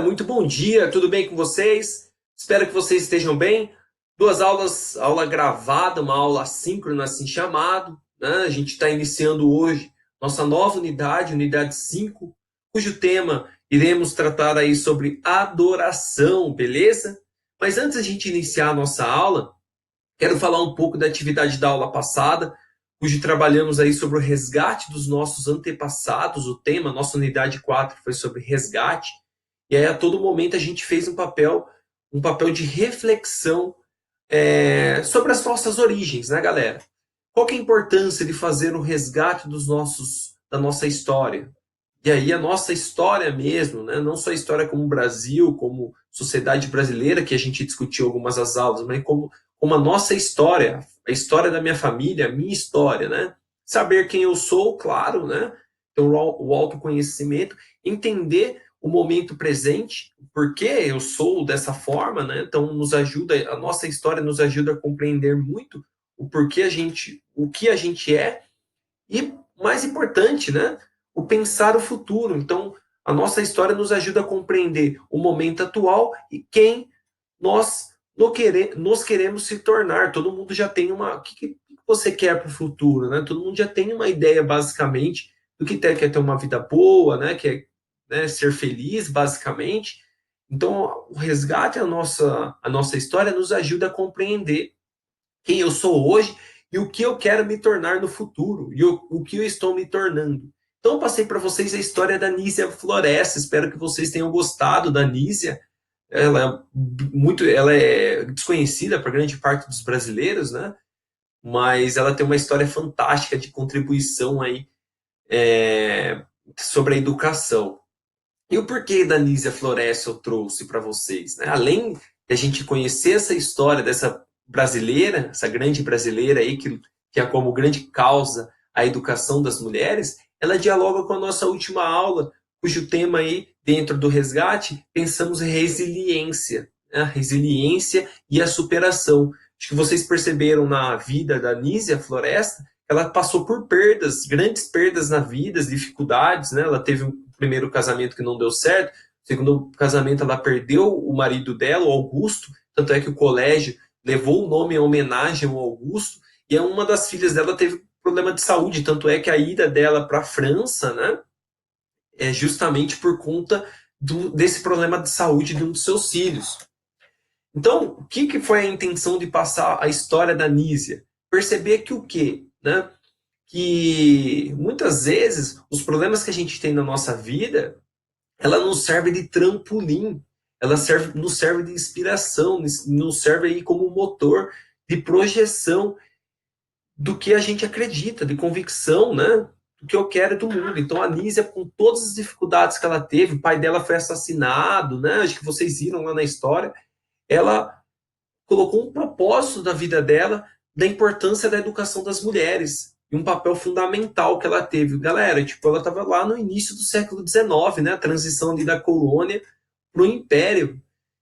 Muito bom dia, tudo bem com vocês? Espero que vocês estejam bem. Duas aulas, aula gravada, uma aula assíncrona, assim chamado, né? A gente está iniciando hoje nossa nova unidade, unidade 5, cujo tema iremos tratar aí sobre adoração, beleza? Mas antes da gente iniciar a nossa aula, quero falar um pouco da atividade da aula passada, cujo trabalhamos aí sobre o resgate dos nossos antepassados. O tema, nossa unidade 4, foi sobre resgate. E aí, a todo momento, a gente fez um papel de reflexão sobre as nossas origens, né, galera? Qual que é a importância de fazer o resgate da nossa história? E aí, a nossa história mesmo, né? Não só a história como Brasil, como sociedade brasileira, que a gente discutiu algumas das aulas, mas como a nossa história, a história da minha família, a minha história, né? Saber quem eu sou, claro, né? Então, o autoconhecimento, entender o momento presente, por que eu sou dessa forma, né? Então, a nossa história nos ajuda a compreender muito o que a gente é, e mais importante, né? O pensar o futuro. Então, a nossa história nos ajuda a compreender o momento atual e quem nós nos queremos se tornar. Todo mundo já tem uma. O que você quer para o futuro, né? Todo mundo já tem uma ideia, basicamente, do que quer ter uma vida boa, né? Quer, né, ser feliz, basicamente. Então, o resgate a nossa história nos ajuda a compreender quem eu sou hoje e o que eu quero me tornar no futuro, e o que eu estou me tornando. Então, eu passei para vocês a história da Nísia Floresta. Espero que vocês tenham gostado da Nísia. Ela é desconhecida para grande parte dos brasileiros, né? Mas ela tem uma história fantástica de contribuição aí sobre a educação. E o porquê da Nísia Floresta eu trouxe para vocês, né? Além de a gente conhecer essa história dessa brasileira, essa grande brasileira aí que tinha como grande causa a educação das mulheres, ela dialoga com a nossa última aula, cujo tema aí, dentro do resgate, pensamos em resiliência, né? Resiliência e a superação. Acho que vocês perceberam na vida da Nísia Floresta, ela passou por perdas, grandes perdas na vida, dificuldades, né? Ela teve um primeiro casamento que não deu certo, no segundo casamento ela perdeu o marido dela, o Augusto, tanto é que o colégio levou o nome em homenagem ao Augusto, e uma das filhas dela teve problema de saúde, tanto é que a ida dela para a França, né, é justamente por conta desse problema de saúde de um dos seus filhos. Então, o que foi a intenção de passar a história da Nísia? Perceber que o quê? Né? Que muitas vezes os problemas que a gente tem na nossa vida, ela nos serve de trampolim, nos serve de inspiração, nos serve aí como motor de projeção do que a gente acredita, de convicção, né? Do que eu quero do mundo. Então a Nísia, com todas as dificuldades que ela teve, o pai dela foi assassinado, né? Acho que vocês viram lá na história, ela colocou um propósito da vida dela, da importância da educação das mulheres e um papel fundamental que ela teve. Galera, tipo, ela estava lá no início do século XIX, né? A transição ali da colônia para o império.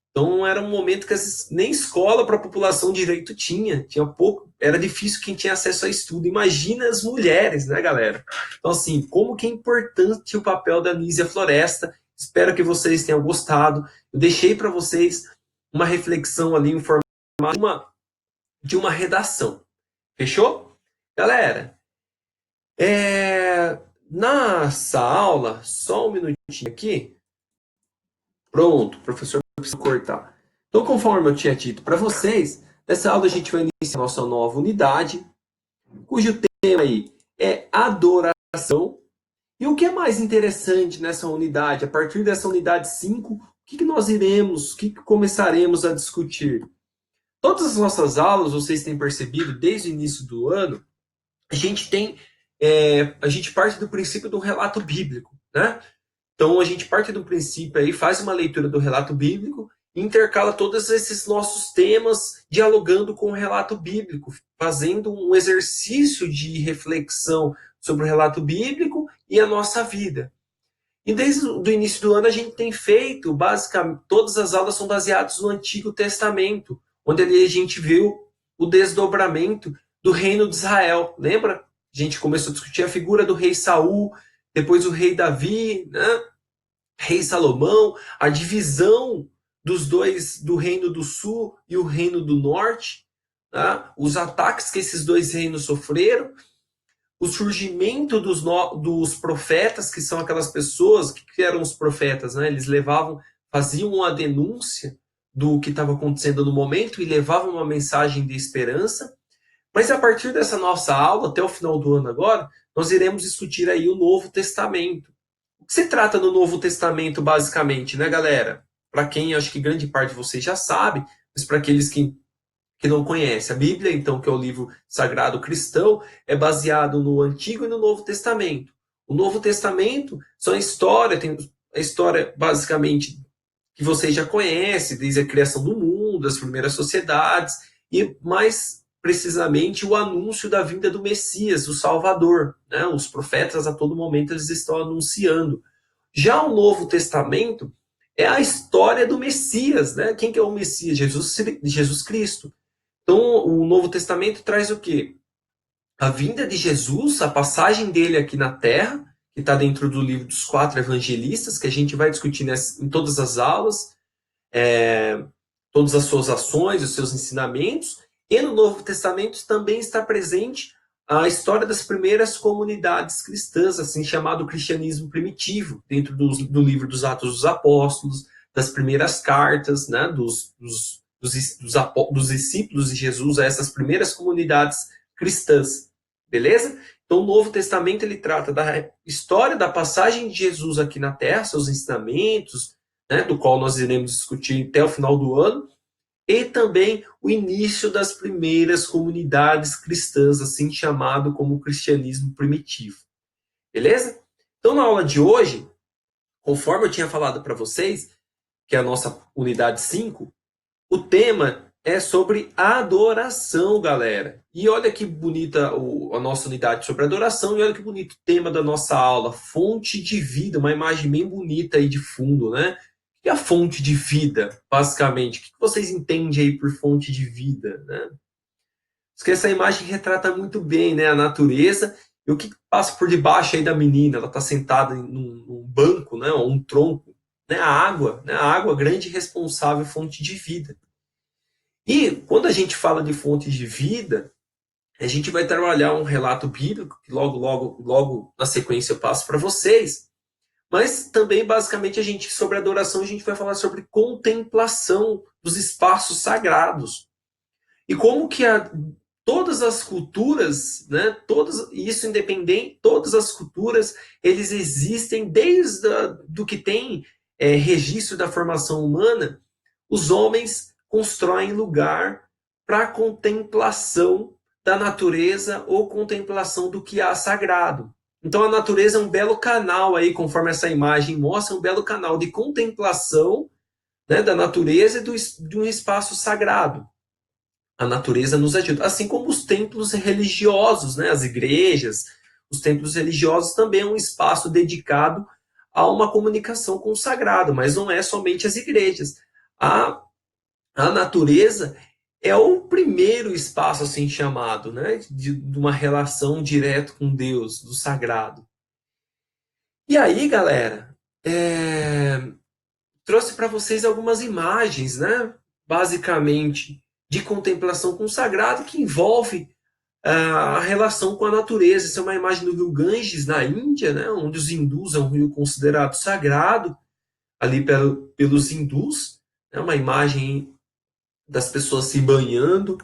Então era um momento que nem escola para a população direito tinha pouco, era difícil quem tinha acesso a estudo. Imagina as mulheres, né, galera? Então assim, como que é importante o papel da Nísia Floresta. Espero que vocês tenham gostado. Eu deixei para vocês uma reflexão ali em forma de uma redação. Fechou? Galera, nessa aula, só um minutinho aqui. Pronto, o professor precisa cortar. Então, conforme eu tinha dito para vocês, nessa aula a gente vai iniciar a nossa nova unidade, cujo tema aí é adoração. E o que é mais interessante nessa unidade? A partir dessa unidade 5, o que começaremos a discutir? Todas as nossas aulas, vocês têm percebido, desde o início do ano, a gente a gente parte do princípio do relato bíblico, né? Então a gente parte do princípio aí, faz uma leitura do relato bíblico e intercala todos esses nossos temas dialogando com o relato bíblico, fazendo um exercício de reflexão sobre o relato bíblico e a nossa vida. E desde o início do ano a gente tem feito, basicamente, todas as aulas são baseadas no Antigo Testamento, onde ali a gente viu o desdobramento do reino de Israel. Lembra? A gente começou a discutir a figura do rei Saul, depois o rei Davi, né? rei Salomão, a divisão dos dois, do reino do sul e o reino do norte, tá? Os ataques que esses dois reinos sofreram, o surgimento dos profetas, que são aquelas pessoas que eram os profetas, né? Eles faziam uma denúncia do que estava acontecendo no momento e levavam uma mensagem de esperança. Mas a partir dessa nossa aula, até o final do ano agora, nós iremos discutir aí o Novo Testamento. O que se trata no Novo Testamento, basicamente, né, galera? Para quem acho que grande parte de vocês já sabe, mas para aqueles que não conhecem, a Bíblia, então, que é o livro sagrado cristão, é baseado no Antigo e no Novo Testamento. O Novo Testamento são a história, tem a história basicamente que vocês já conhecem, desde a criação do mundo, as primeiras sociedades, e mais precisamente o anúncio da vinda do Messias, do Salvador. Né? Os profetas a todo momento eles estão anunciando. Já o Novo Testamento é a história do Messias. Né? Quem que é o Messias? Jesus Cristo. Então, o Novo Testamento traz o quê? A vinda de Jesus, a passagem dele aqui na Terra, que está dentro do livro dos 4 evangelistas, que a gente vai discutir em todas as aulas, todas as suas ações, os seus ensinamentos. E no Novo Testamento também está presente a história das primeiras comunidades cristãs, assim chamado cristianismo primitivo, dentro do livro dos Atos dos Apóstolos, das primeiras cartas, né, dos discípulos de Jesus a essas primeiras comunidades cristãs. Beleza? Então, o Novo Testamento ele trata da história da passagem de Jesus aqui na Terra, seus ensinamentos, né, do qual nós iremos discutir até o final do ano, e também o início das primeiras comunidades cristãs, assim chamado como cristianismo primitivo. Beleza? Então, na aula de hoje, conforme eu tinha falado para vocês, que é a nossa unidade 5, o tema é sobre adoração, galera. E olha que bonita a nossa unidade sobre adoração, e olha que bonito o tema da nossa aula, fonte de vida, uma imagem bem bonita aí de fundo, né? O que é a fonte de vida, basicamente? O que vocês entendem aí por fonte de vida, né? Porque essa imagem retrata muito bem, né, a natureza e o que passa por debaixo aí da menina. Ela está sentada num banco, né, ou um tronco, né, a água grande responsável fonte de vida. E quando a gente fala de fonte de vida, a gente vai trabalhar um relato bíblico, que logo na sequência eu passo para vocês. Mas também, basicamente, sobre adoração, a gente vai falar sobre contemplação dos espaços sagrados. E como que todas as culturas, né, isso independente, todas as culturas, eles existem desde do que tem registro da formação humana, os homens constroem lugar para contemplação da natureza ou contemplação do que há sagrado. Então a natureza é um belo canal aí, conforme essa imagem mostra, um belo canal de contemplação, né, da natureza e de um espaço sagrado. A natureza nos ajuda, assim como os templos religiosos, né, as igrejas, os templos religiosos também é um espaço dedicado a uma comunicação com o sagrado, mas não é somente as igrejas. A natureza é o primeiro espaço assim chamado, né, de uma relação direta com Deus, do sagrado. E aí, galera, trouxe para vocês algumas imagens, né, basicamente de contemplação com o sagrado que envolve a relação com a natureza. Essa é uma imagem do rio Ganges, na Índia, né, onde os hindus é um rio considerado sagrado, ali pelos hindus. É uma imagem das pessoas se banhando.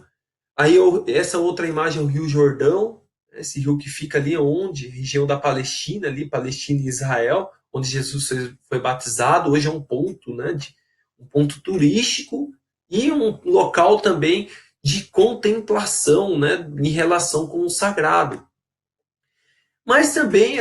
Aí essa outra imagem é o Rio Jordão, esse rio que fica ali onde? Região da Palestina, ali, Palestina e Israel, onde Jesus foi batizado. Hoje é um ponto, né, um ponto turístico e um local também de contemplação, né, em relação com o sagrado. Mas também,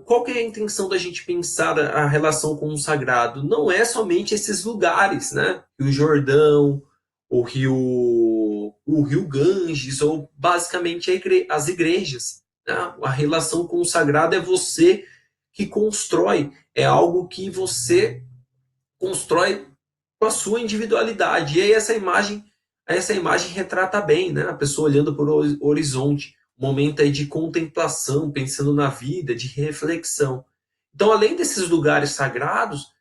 qual que é a intenção da gente pensar a relação com o sagrado? Não é somente esses lugares, né? O Jordão, o Rio Ganges, ou basicamente as igrejas. Né? A relação com o sagrado é você que constrói, é algo que você constrói com a sua individualidade. E aí essa imagem retrata bem, né? A pessoa olhando para o horizonte, um momento aí de contemplação, pensando na vida, de reflexão. Então, além desses lugares sagrados,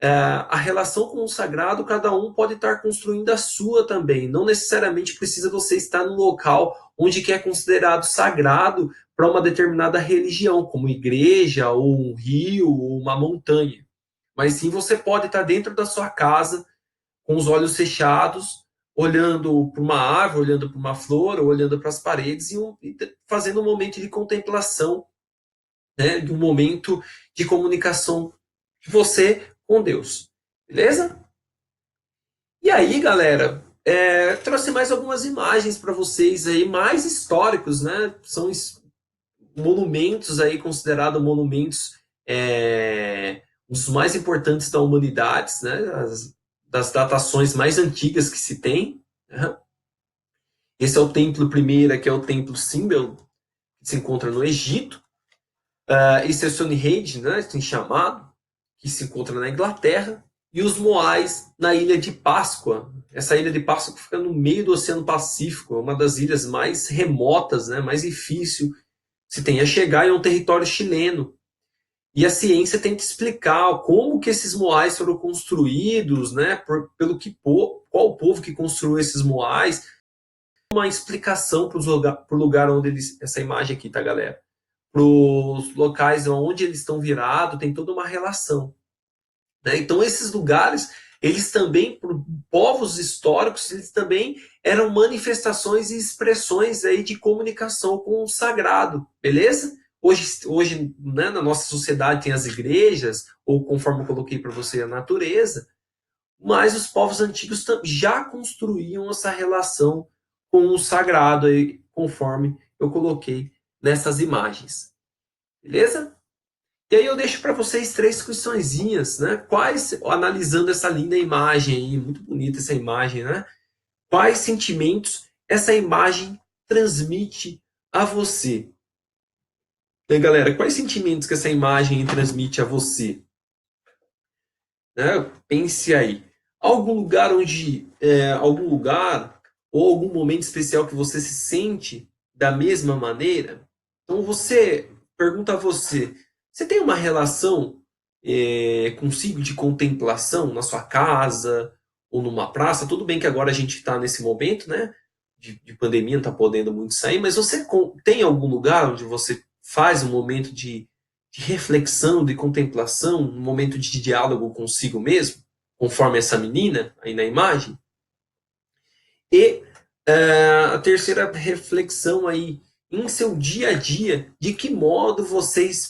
a relação com o sagrado, cada um pode estar construindo a sua também. Não necessariamente precisa você estar no local onde que é considerado sagrado para uma determinada religião, como igreja, ou um rio, ou uma montanha. Mas sim, você pode estar dentro da sua casa, com os olhos fechados, olhando para uma árvore, olhando para uma flor, ou olhando para as paredes e fazendo um momento de contemplação, né, de um momento de comunicação de você com Deus. Beleza? E aí, galera, trouxe mais algumas imagens para vocês aí, mais históricos, né? São monumentos aí considerados monumentos os mais importantes da humanidade, né? Das datações mais antigas que se tem. Né? Esse é o templo primeiro, que é o templo Simbel, que se encontra no Egito. Esse é o Stonehenge, né? Assim chamado, que se encontra na Inglaterra. E os Moais na Ilha de Páscoa. Essa Ilha de Páscoa fica no meio do Oceano Pacífico, é uma das ilhas mais remotas, né? Mais difícil se tem a chegar, é um território chileno. E a ciência tem que explicar como que esses moais foram construídos, né? Qual o povo que construiu esses moais. Uma explicação para o lugar onde essa imagem aqui, tá, galera? Para os locais onde eles estão virados, tem toda uma relação. Né? Então, esses lugares, eles também, por povos históricos, eles também eram manifestações e expressões aí de comunicação com o sagrado, beleza? Hoje né, na nossa sociedade tem as igrejas, ou conforme eu coloquei para você, a natureza, mas os povos antigos já construíam essa relação com o sagrado, aí, conforme eu coloquei nessas imagens. Beleza? E aí eu deixo para vocês três questõezinhas, né? Analisando essa linda imagem aí, muito bonita essa imagem, né? Quais sentimentos essa imagem transmite a você? E galera, quais sentimentos que essa imagem transmite a você? Né? Pense aí. Algum lugar ou algum momento especial que você se sente da mesma maneira? Então você pergunta a você, você tem uma relação consigo de contemplação na sua casa ou numa praça? Tudo bem que agora a gente está nesse momento, né? De pandemia, não está podendo muito sair, mas você tem algum lugar onde você faz um momento de reflexão, de contemplação, um momento de diálogo consigo mesmo, conforme essa menina aí na imagem? E a terceira reflexão aí, em seu dia a dia, de que modo vocês